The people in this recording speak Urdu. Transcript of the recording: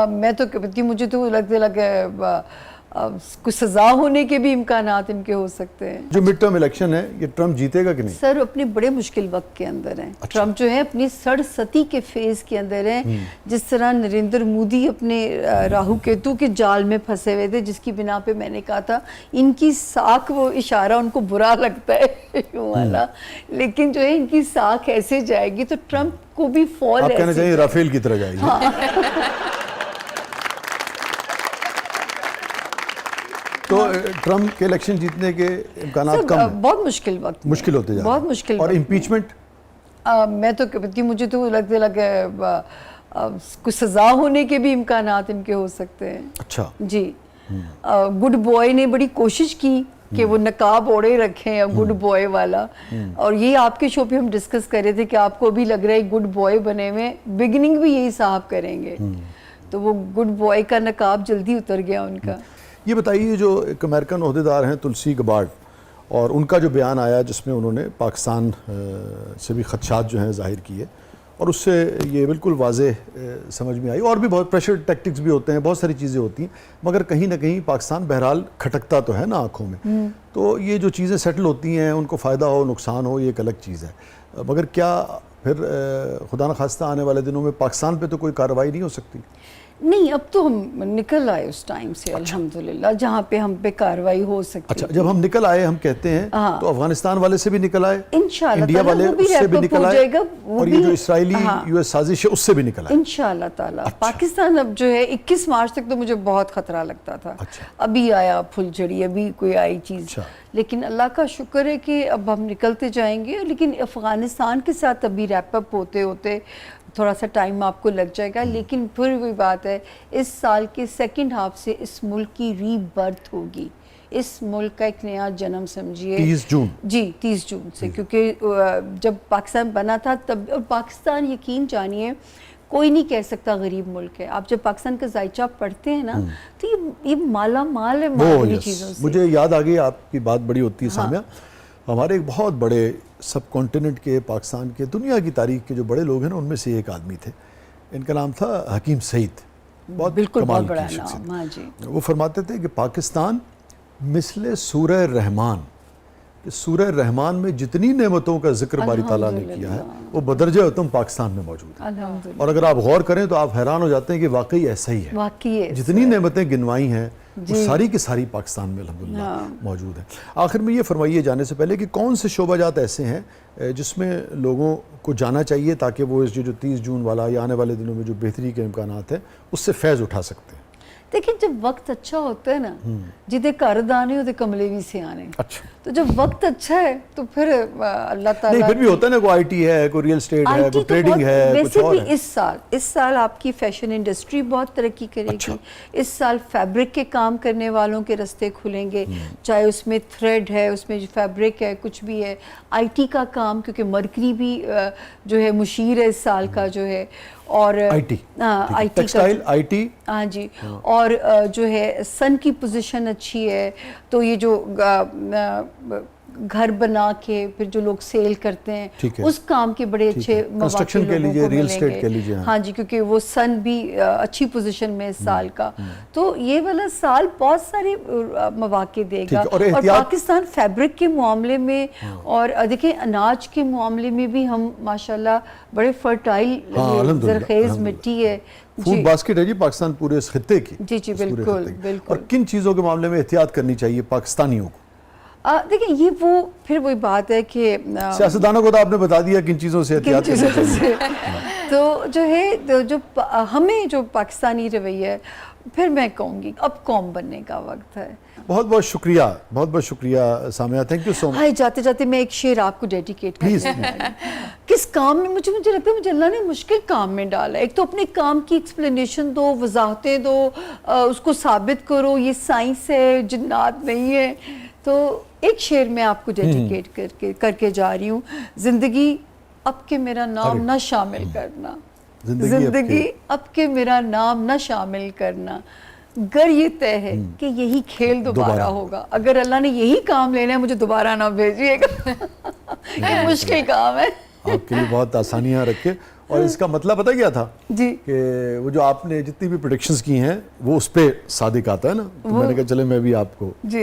میں تو کہتی ہوں مجھے تو لگتا کچھ سزا ہونے کے بھی امکانات ان کے ہو سکتے ہیں. جو مڈ ٹرم الیکشن ہے یہ ٹرمپ جیتے گا کہ نہیں؟ سر اپنے بڑے مشکل وقت کے اندر ہیں. ٹرمپ جو ہے اپنی سڑستی کے فیز کے اندر ہیں. جس طرح نریندر مودی اپنے راہو کیتو کے جال میں پھنسے ہوئے تھے، جس کی بنا پہ میں نے کہا تھا ان کی ساکھ، وہ اشارہ ان کو برا لگتا ہے والا، لیکن جو ہے ان کی ساکھ ایسے جائے گی تو ٹرمپ کو بھی فال ایسے. آپ کہنا چاہیے رافیل کی طرح جائے گی. تو ٹرمپ کے الیکشن جیتنے کے امکانات کم ہیں. بہت مشکل وقت مشکل ہوتے جا رہے ہیں. بہت مشکل. اور امپیچمنٹ میں تو کہتی ہوں مجھے تو لگتا کچھ سزا ہونے کے بھی امکانات ان کے ہو سکتے ہیں. اچھا جی. گڈ بوائے نے بڑی کوشش کی کہ وہ نقاب اوڑے رکھیں گڈ بوائے والا، اور یہ آپ کے شو پہ ہم ڈسکس کر رہے تھے کہ آپ کو بھی لگ رہا ہے گڈ بوائے بنے میں بگننگ بھی یہی صاحب کریں گے، تو وہ گڈ بوائے کا نقاب جلدی اتر گیا ان کا. یہ بتائیے جو ایک امریکن عہدیدار ہیں تلسی گبارڈ، اور ان کا جو بیان آیا جس میں انہوں نے پاکستان سے بھی خدشات جو ہیں ظاہر کیے، اور اس سے یہ بالکل واضح سمجھ میں آئی، اور بھی بہت پریشر ٹیکٹکس بھی ہوتے ہیں، بہت ساری چیزیں ہوتی ہیں، مگر کہیں نہ کہیں پاکستان بہرحال کھٹکتا تو ہے نا آنکھوں میں. تو یہ جو چیزیں سیٹل ہوتی ہیں ان کو فائدہ ہو نقصان ہو یہ ایک الگ چیز ہے، مگر کیا پھر خدا نخواستہ آنے والے دنوں میں پاکستان پہ تو کوئی کارروائی نہیں ہو سکتی؟ نہیں، اب تو ہم نکل آئے اس ٹائم سے الحمدللہ جہاں پہ ہم پہ کارروائی ہو سکتی. اچھا، جب ہم نکل آئے ہم کہتے ہیں تو افغانستان والے سے بھی نکل آئے، انشاءاللہ انڈیا والے اس سے بھی نکل آئے، اور یہ جو اسرائیلی یو ایس سازش ہے اس سے بھی نکل آئے انشاءاللہ تعالیٰ. پاکستان اب جو ہے 21 مارچ تک تو مجھے بہت خطرہ لگتا تھا، ابھی آیا پھل جڑی، ابھی کوئی آئی چیز، لیکن اللہ کا شکر ہے کہ اب ہم نکلتے جائیں گے. لیکن افغانستان کے ساتھ ابھی ریپ اپ ہوتے ہوتے تھوڑا سا ٹائم آپ کو لگ جائے گا، لیکن پھر وہی بات ہے اس سال کے سیکنڈ ہاف سے اس ملک کی ری برتھ ہوگی، اس ملک کا ایک نیا جنم سمجھیے. 30 جون جی 30 جون سے، کیونکہ جب پاکستان بنا تھا تب، اور پاکستان یقین جانیے کوئی نہیں کہہ سکتا غریب ملک ہے. آپ جب پاکستان کا ذائچہ پڑھتے ہیں نا تو یہ مالا مال ہے معمولی چیزوں سے. مجھے یاد آ گئی آپ کی بات بڑی ہوتی ہے سامیہ، ہمارے ایک بہت بڑے سب کانٹیننٹ کے، پاکستان کے، دنیا کی تاریخ کے جو بڑے لوگ ہیں نا ان میں سے ایک آدمی تھے، ان کا نام تھا حکیم سعید. بہت کمال کی شخصیت. وہ فرماتے تھے کہ پاکستان مثل سورہ رحمان، کہ سورہ رحمان میں جتنی نعمتوں کا ذکر باری تعالیٰ نے کیا ہے وہ بدرجہ اتم پاکستان میں موجود ہے. اور اگر آپ غور کریں تو آپ حیران ہو جاتے ہیں کہ واقعی ایسا ہی ہے. جتنی نعمتیں گنوائی ہیں وہ ساری کی ساری پاکستان میں الحمدللہ موجود ہیں. آخر میں یہ فرمائیے جانے سے پہلے کہ کون سے شعبہ جات ایسے ہیں جس میں لوگوں کو جانا چاہیے تاکہ وہ اس جو 30 جون والا یا آنے والے دنوں میں جو بہتری کے امکانات ہیں اس سے فیض اٹھا سکتے ہیں؟ دیکھیں جب وقت اچھا ہوتا ہے نا، جدے گھر دانے ہوتے کملے بھی سے آنے. اچھا، تو جب وقت اچھا ہے تو پھر اللہ تعالیٰ نہیں، پھر بھی ہوتا ہے نا، کوئی آئی ٹی ہے، کوئی ریل اسٹیٹ ہے، کوئی ٹریڈنگ ہے، کچھ اور ہے. ویسے بھی اس سال آپ کی فیشن انڈسٹری بہت ترقی کرے گی. اس سال فیبرک کے کام کرنے والوں کے رستے کھلیں گے، چاہے اس میں تھریڈ ہے، اس میں فیبرک ہے، کچھ بھی ہے. آئی ٹی کا کام، کیونکہ مرکری بھی جو ہے مشیر ہے اس سال کا جو ہے، اور I T, textile, I T, ہاں جی، اور جو ہے سن کی پوزیشن اچھی ہے. تو یہ جو گھر بنا کے پھر جو لوگ سیل کرتے ہیں اس کام کے بڑے اچھے مواقع لوگوں کو ملیں گے. ہاں جی، کیونکہ وہ سن بھی اچھی پوزیشن میں اس سال کا. تو یہ والا سال بہت سارے مواقع دے گا. اور پاکستان فیبرک کے معاملے میں، اور دیکھیں اناج کے معاملے میں بھی ہم ماشاءاللہ بڑے فرٹائل زرخیز مٹی ہے. فوڈ باسکٹ ہے جی پاکستان پورے اس خطے کی. جی جی بالکل بالکل. اور کن چیزوں کے معاملے میں احتیاط کرنی چاہیے پاکستانیوں کو؟ دیکھیں یہ وہ پھر وہی بات ہے کہ سیاستدانوں کو تو آپ نے بتا دیا کن چیزوں سے احتیاط کرنی چاہیے. تو جو ہے جو ہمیں جو پاکستانی رویہ ہے، پھر میں کہوں گی اب قوم بننے کا وقت ہے. بہت بہت شکریہ، بہت بہت شکریہ سامیہ، تھینک یو سو مچ. ہاں، جاتے جاتے میں ایک شعر آپ کو ڈیڈیکیٹ کروں گی. کس کام میں مجھے لگتا ہے مجھے اللہ نے مشکل کام میں ڈالا ہے. ایک تو اپنے کام کی ایکسپلینیشن دو، وضاحتیں دو، اس کو ثابت کرو یہ سائنس ہے، جنات نہیں ہے. تو ایک شعر میں آپ کو ڈیڈیکیٹ کر کے جا رہی ہوں. زندگی اب کے میرا نام نہ شامل کرنا، زندگی اب کے میرا نام نہ شامل کرنا، گر یہ طے ہے کہ یہی کھیل دوبارہ ہوگا. اگر اللہ نے یہی کام لینا ہے مجھے دوبارہ نہ بھیجیے گا. یہ مشکل کام ہے. آپ کے لیے بہت آسانیاں رکھے. اور اس کا مطلب پتہ کیا تھا جی کہ وہ جو آپ نے جتنی بھی پریڈکشنز کی ہیں وہ اس پہ صادق آتا ہے نا. تو میں نے کہا چلے میں بھی آپ کو جی